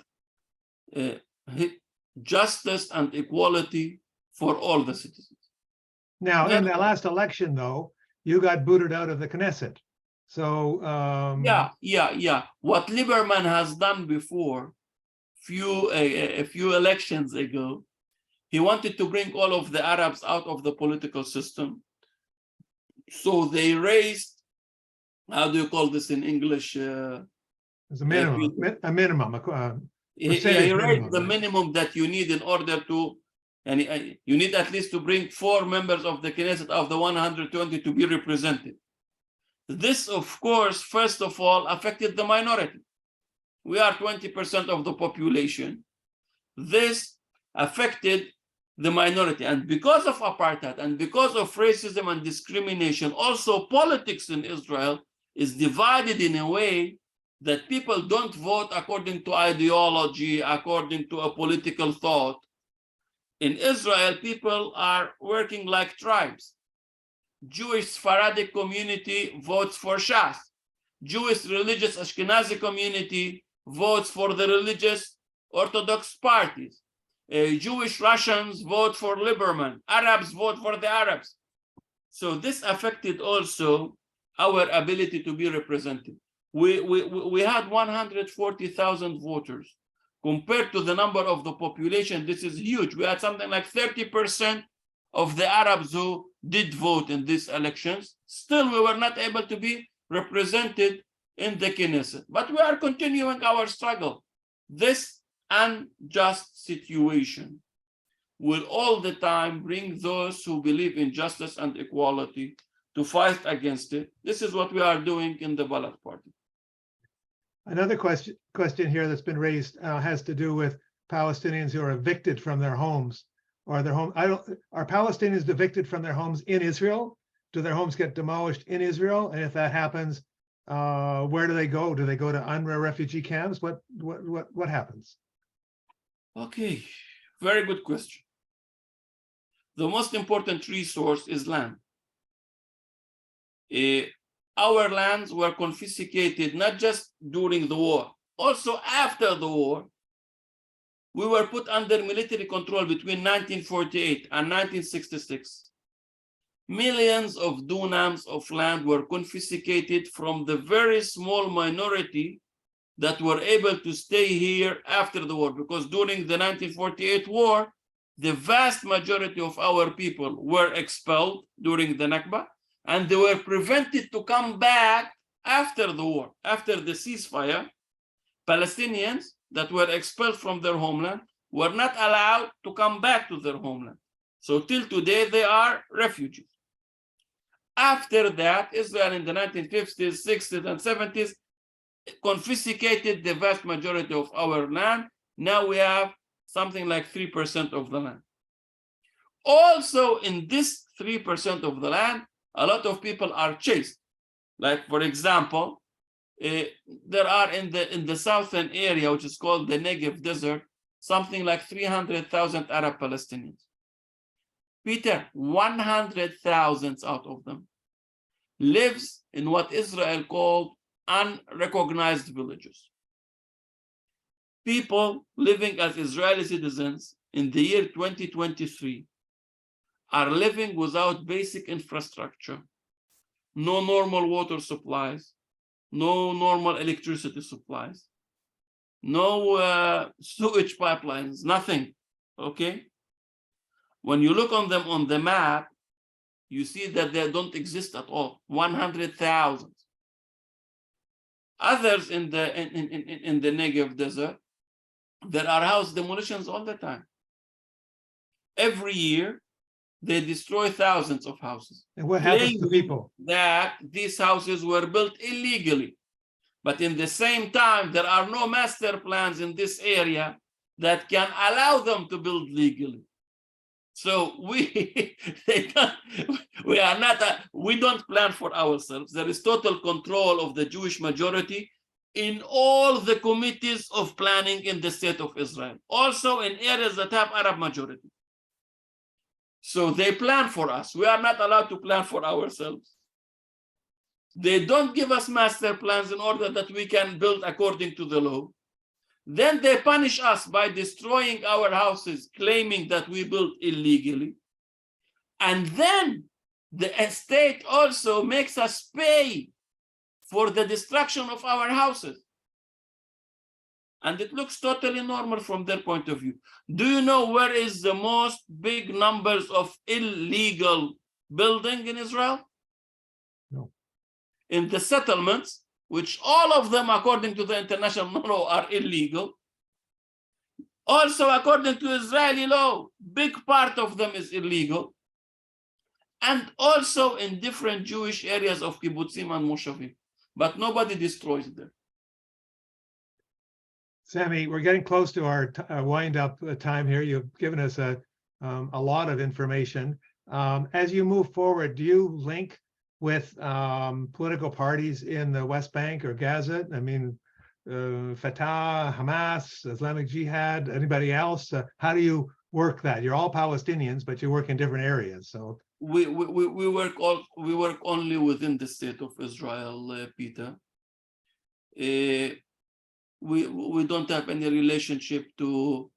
justice and equality for all the citizens. Now, in the last election, though, you got booted out of the Knesset. So yeah. What Lieberman has done before, a few elections ago, he wanted to bring all of the Arabs out of the political system. So they raised, how do you call this in English? It's a minimum. He raised the minimum that you need in order to, and you need at least to bring 4 members of the Knesset of the 120 to be represented. This, of course, first of all, affected the minority. We are 20% of the population. This affected the minority. And because of apartheid and because of racism and discrimination, also politics in Israel is divided in a way that people don't vote according to ideology, according to a political thought. In Israel, people are working like tribes. Jewish Sephardic community votes for Shas. Jewish religious Ashkenazi community votes for the religious Orthodox parties. Jewish Russians vote for Lieberman. Arabs vote for the Arabs. So this affected also our ability to be represented. We had 140,000 voters. Compared to the number of the population, this is huge. We had something like 30% of the Arabs who did vote in these elections. Still, we were not able to be represented in the Knesset. But we are continuing our struggle. This unjust situation will all the time bring those who believe in justice and equality to fight against it. This is what we are doing in the Balad Party. Another question here that's been raised has to do with Palestinians who are evicted from their homes or their home. Are Palestinians evicted from their homes in Israel? Do their homes get demolished in Israel? And if that happens, where do they go? Do they go to UNRWA refugee camps? What happens? Okay, very good question. The most important resource is land. Our lands were confiscated not just during the war, also after the war. We were put under military control between 1948 and 1966. Millions of dunams of land were confiscated from the very small minority that were able to stay here after the war, because during the 1948 war, the vast majority of our people were expelled during the Nakba, and they were prevented to come back after the war. After the ceasefire, Palestinians that were expelled from their homeland were not allowed to come back to their homeland. So till today, they are refugees. After that, Israel in the 1950s, 60s, and 70s confiscated the vast majority of our land. Now we have something like 3% of the land. Also, in this 3% of the land, a lot of people are chased. Like, for example, there are in the southern area, which is called the Negev Desert, something like 300,000 Arab Palestinians. Peter, 100,000 out of them lives in what Israel called unrecognized villages. People living as Israeli citizens in the year 2023 are living without basic infrastructure, no normal water supplies, no normal electricity supplies, no sewage pipelines, nothing, okay? When you look on them on the map, you see that they don't exist at all, 100,000. Others in the Negev Desert, there are house demolitions all the time. Every year, they destroy thousands of houses. And what happens to people? That these houses were built illegally. But in the same time, there are no master plans in this area that can allow them to build legally. So we don't plan for ourselves. There is total control of the Jewish majority in all the committees of planning in the state of Israel, also in areas that have Arab majority. So they plan for us. We are not allowed to plan for ourselves. They don't give us master plans in order that we can build according to the law. Then they punish us by destroying our houses, claiming that we built illegally. And then the state also makes us pay for the destruction of our houses. And it looks totally normal from their point of view. Do you know where is the most big numbers of illegal building in Israel? No. In the settlements, which all of them, according to the international law, are illegal. Also, according to Israeli law, big part of them is illegal. And also in different Jewish areas of kibbutzim and moshavim. But nobody destroys them. Sami, we're getting close to our wind up time here. You've given us a lot of information. As you move forward, do you link with political parties in the West Bank or Gaza? I mean, Fatah, Hamas, Islamic Jihad, anybody else? How do you work that? You're all Palestinians, but you work in different areas. So we work only within the state of Israel, Peter. We don't have any relationship to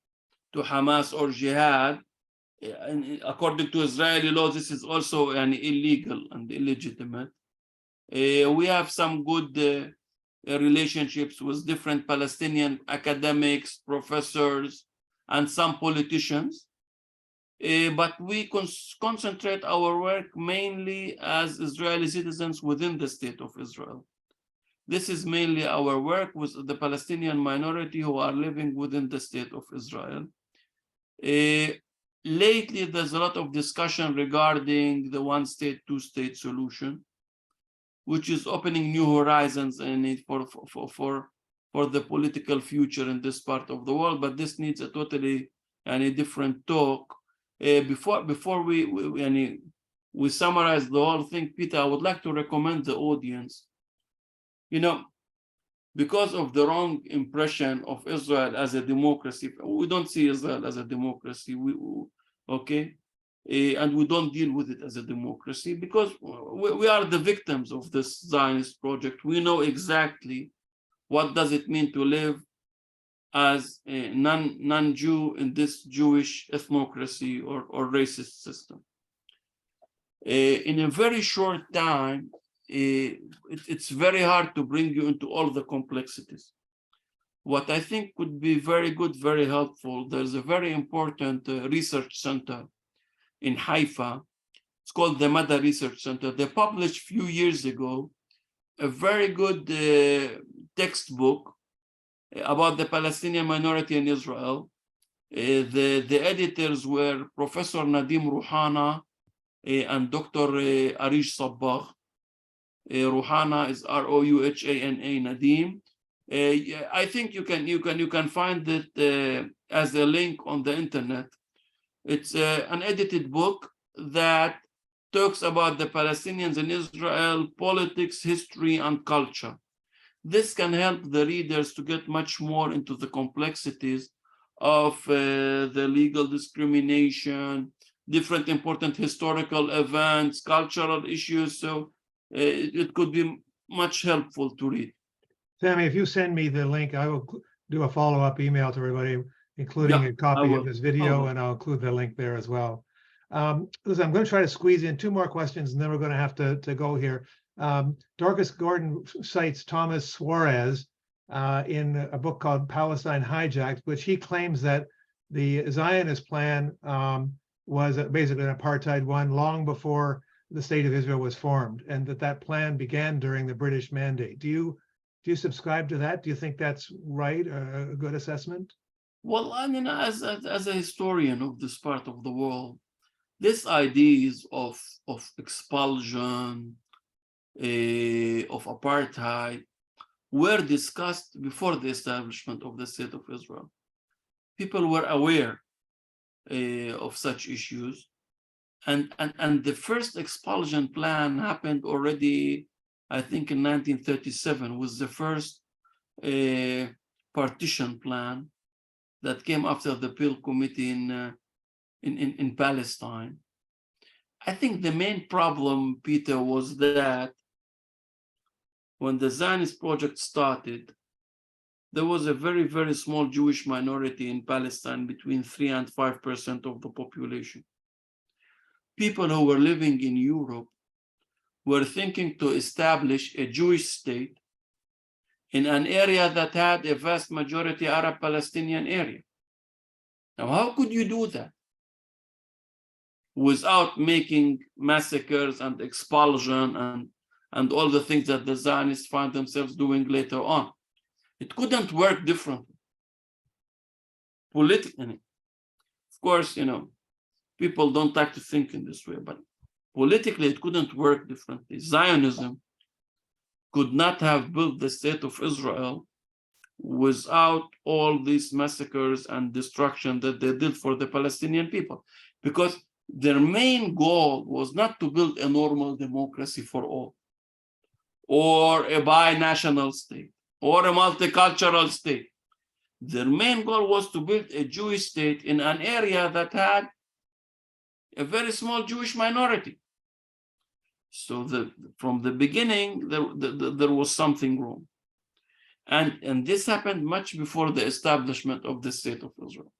Hamas or Jihad. And according to Israeli law, this is also illegal and illegitimate. We have some good relationships with different Palestinian academics, professors, and some politicians. But we concentrate our work mainly as Israeli citizens within the state of Israel. This is mainly our work with the Palestinian minority who are living within the state of Israel. Lately, there's a lot of discussion regarding the one state, two state solution, which is opening new horizons for the political future in this part of the world. But this needs a totally different talk. Before we summarize the whole thing, Peter, I would like to recommend the audience, because of the wrong impression of Israel as a democracy. We don't see Israel as a democracy, and we don't deal with it as a democracy because we are the victims of this Zionist project. We know exactly what does it mean to live as a non-Jew in this Jewish ethnocracy or racist system. In a very short time, it's very hard to bring you into all the complexities. What I think would be very good, very helpful, there's a very important research center in Haifa. It's called the Mada Research Center. They published a few years ago a very good textbook about the Palestinian minority in Israel. The editors were Professor Nadim Rouhana and Dr. Arish Sabbagh. Rouhana is Rouhana, Nadim. I think you can find it as a link on the internet. It's an edited book that talks about the Palestinians in Israel, politics, history, and culture. This can help the readers to get much more into the complexities of the legal discrimination, different important historical events, cultural issues. So it could be much helpful to read. Sami, if you send me the link, I will do a follow-up email to everybody, including a copy of this video, and I'll include the link there as well. Listen, I'm going to try to squeeze in two more questions, and then we're going to have to go here. Dorcas Gordon cites Thomas Suarez in a book called Palestine Hijacked, which he claims that the Zionist plan was basically an apartheid one long before the state of Israel was formed, and that plan began during the British Mandate. Do you subscribe to that? Do you think that's right, a good assessment? Well, I mean, as a historian of this part of the world, these ideas of expulsion, of apartheid, were discussed before the establishment of the state of Israel. People were aware of such issues, and the first expulsion plan happened already, I think, in 1937, was the first partition plan that came after the Peel Committee in Palestine. I think the main problem, Peter, was that when the Zionist project started, there was a very, very small Jewish minority in Palestine, between 3 and 5% of the population. People who were living in Europe were thinking to establish a Jewish state in an area that had a vast majority Arab Palestinian area. Now, how could you do that without making massacres and expulsion and all the things that the Zionists find themselves doing later on? It couldn't work differently. Politically, of course, people don't like to think in this way, but politically it couldn't work differently. Zionism could not have built the state of Israel without all these massacres and destruction that they did for the Palestinian people, because their main goal was not to build a normal democracy for all, or a binational state, or a multicultural state. Their main goal was to build a Jewish state in an area that had a very small Jewish minority. So from the beginning, there was something wrong. And this happened much before the establishment of the state of Israel.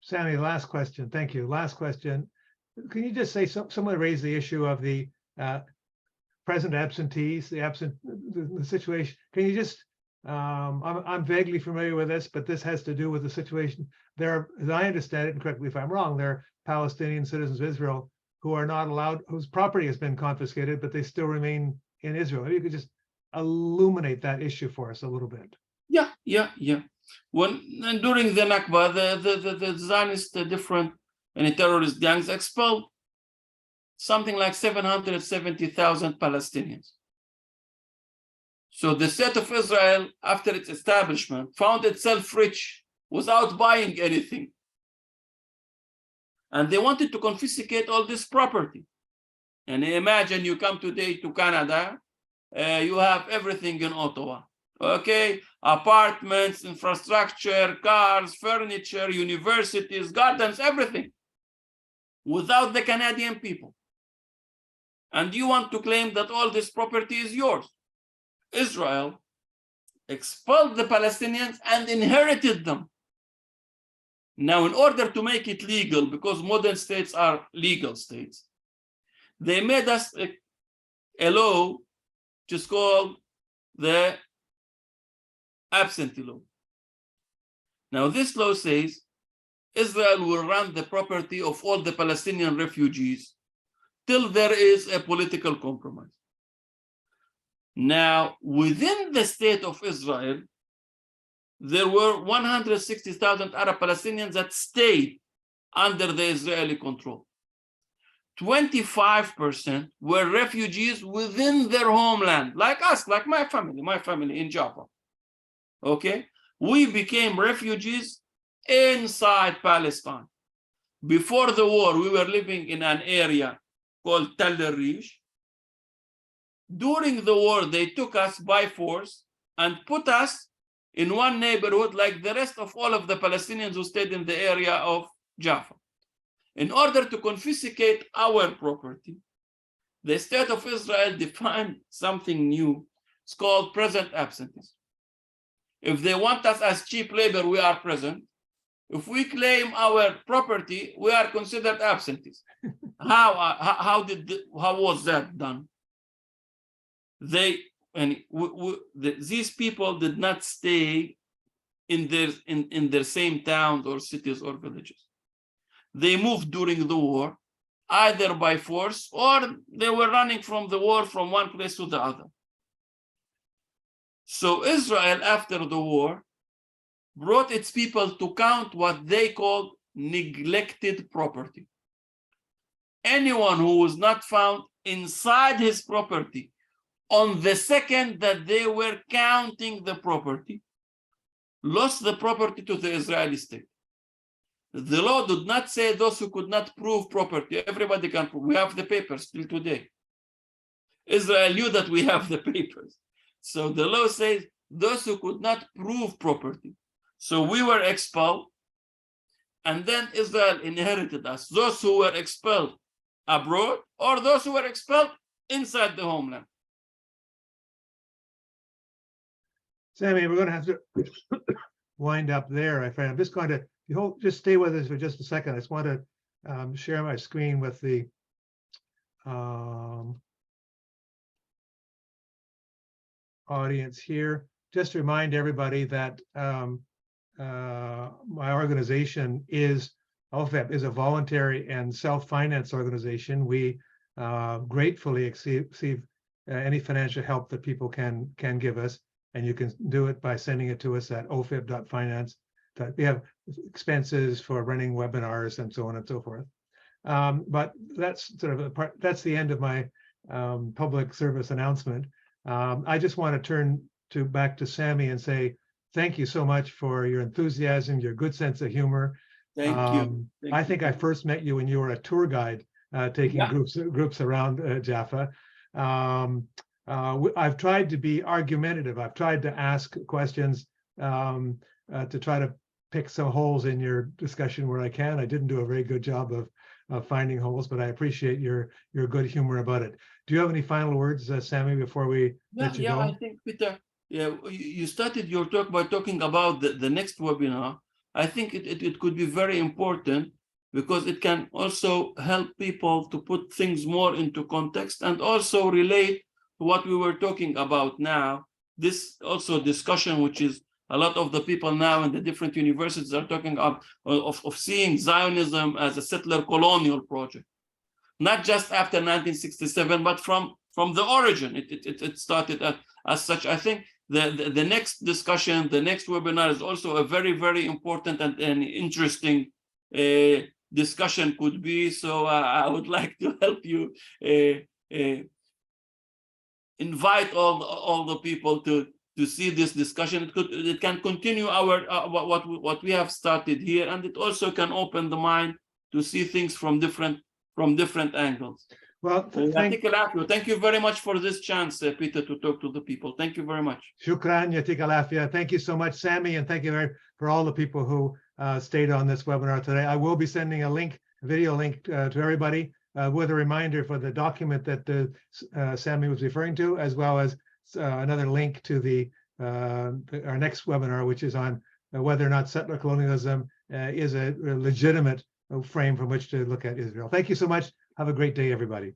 Sami, last question. Thank you. Last question. Can you just say, someone raised the issue of the present absentees, the situation. Can you just, I'm vaguely familiar with this, but this has to do with the situation. There are, as I understand it, and correct me if I'm wrong, there are Palestinian citizens of Israel who are not allowed, whose property has been confiscated, but they still remain in Israel. Maybe you could just illuminate that issue for us a little bit. Yeah. And during the Nakba, the Zionist different terrorist gangs expelled something like 770,000 Palestinians. So the state of Israel, after its establishment, found itself rich without buying anything. And they wanted to confiscate all this property. And imagine you come today to Canada, you have everything in Ottawa. Okay, apartments, infrastructure, cars, furniture, universities, gardens, everything, without the Canadian people. And you want to claim that all this property is yours. Israel expelled the Palestinians and inherited them. Now, in order to make it legal, because modern states are legal states, they made us a law which is called the absentee law. Now, this law says Israel will run the property of all the Palestinian refugees till there is a political compromise. Now, within the state of Israel, there were 160,000 Arab Palestinians that stayed under the Israeli control. 25% were refugees within their homeland, like us, like my family in Jaffa. Okay, we became refugees inside Palestine. Before the war, we were living in an area called Tel Rish. During the war, they took us by force and put us in one neighborhood like the rest of all of the Palestinians who stayed in the area of Jaffa. In order to confiscate our property, the state of Israel defined something new. It's called present absentees. If they want us as cheap labor, we are present. If we claim our property, we are considered absentees. How was that done? These people did not stay in their same towns or cities or villages. They moved during the war, either by force or they were running from the war from one place to the other. So Israel, after the war, brought its people to count what they called neglected property. Anyone who was not found inside his property on the second that they were counting the property, lost the property to the Israeli state. The law did not say those who could not prove property. Everybody can prove. We have the papers till today. Israel knew that we have the papers. So the law says those who could not prove property. So we were expelled, and then Israel inherited us, those who were expelled abroad or those who were expelled inside the homeland. Sami, we're going to have to wind up there. I'm just going to just stay with us for just a second. I just want to share my screen with the audience here. Just to remind everybody that my organization is OFEP is a voluntary and self-financed organization. We gratefully receive any financial help that people can give us, and you can do it by sending it to us at ofip.finance. We have expenses for running webinars and so on and so forth. But that's sort of that's the end of my public service announcement. I just want to turn back to Sami and say thank you so much for your enthusiasm, your good sense of humor. Thank you. I think I first met you when you were a tour guide taking groups around Jaffa. I've tried to be argumentative. I've tried to ask questions to try to pick some holes in your discussion where I can. I didn't do a very good job of finding holes, but I appreciate your good humor about it. Do you have any final words, Sami, before we let you go? I think, Peter, you started your talk by talking about the next webinar. I think it could be very important because it can also help people to put things more into context and also relate to what we were talking about now. This also discussion, which is a lot of the people now in the different universities are talking of seeing Zionism as a settler colonial project, not just after 1967, but from the origin. It started as such. I think the next discussion, the next webinar is also a very, very important and interesting discussion could be. So I would like to help you invite all the people to see this discussion. It can continue our what we have started here, and it also can open the mind to see things from different angles. Well, thank you very much for this chance, Peter, to talk to the people. Thank you very much. Shukran, yatik alafia. Thank you so much, Sami, and thank you for all the people who stayed on this webinar today. I will be sending a video link to everybody with a reminder for the document that Sami was referring to, as well as another link to our next webinar, which is on whether or not settler colonialism is a legitimate frame from which to look at Israel. Thank you so much. Have a great day, everybody.